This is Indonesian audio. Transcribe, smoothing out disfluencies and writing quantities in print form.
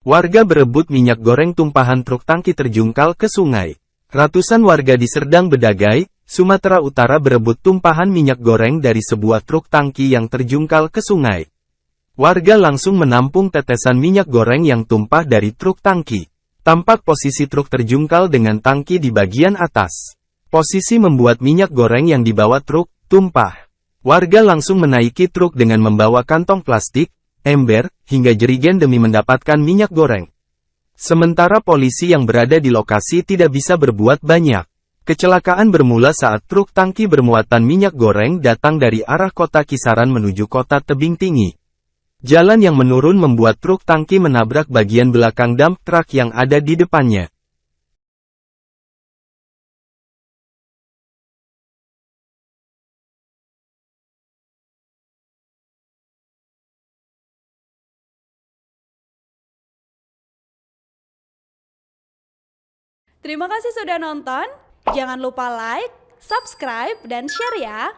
Warga berebut minyak goreng tumpahan truk tangki terjungkal ke sungai. Ratusan warga di Serdang Bedagai, Sumatera Utara berebut tumpahan minyak goreng dari sebuah truk tangki yang terjungkal ke sungai. Warga langsung menampung tetesan minyak goreng yang tumpah dari truk tangki. Tampak posisi truk terjungkal dengan tangki di bagian atas. Posisi membuat minyak goreng yang dibawa truk tumpah. Warga langsung menaiki truk dengan membawa kantong plastik, ember, hingga jerigen demi mendapatkan minyak goreng. Sementara polisi yang berada di lokasi tidak bisa berbuat banyak. Kecelakaan bermula saat truk tangki bermuatan minyak goreng datang dari arah kota Kisaran menuju kota Tebing Tinggi. Jalan yang menurun membuat truk tangki menabrak bagian belakang dump truck yang ada di depannya. Terima kasih sudah nonton. Jangan lupa like, subscribe, dan share ya.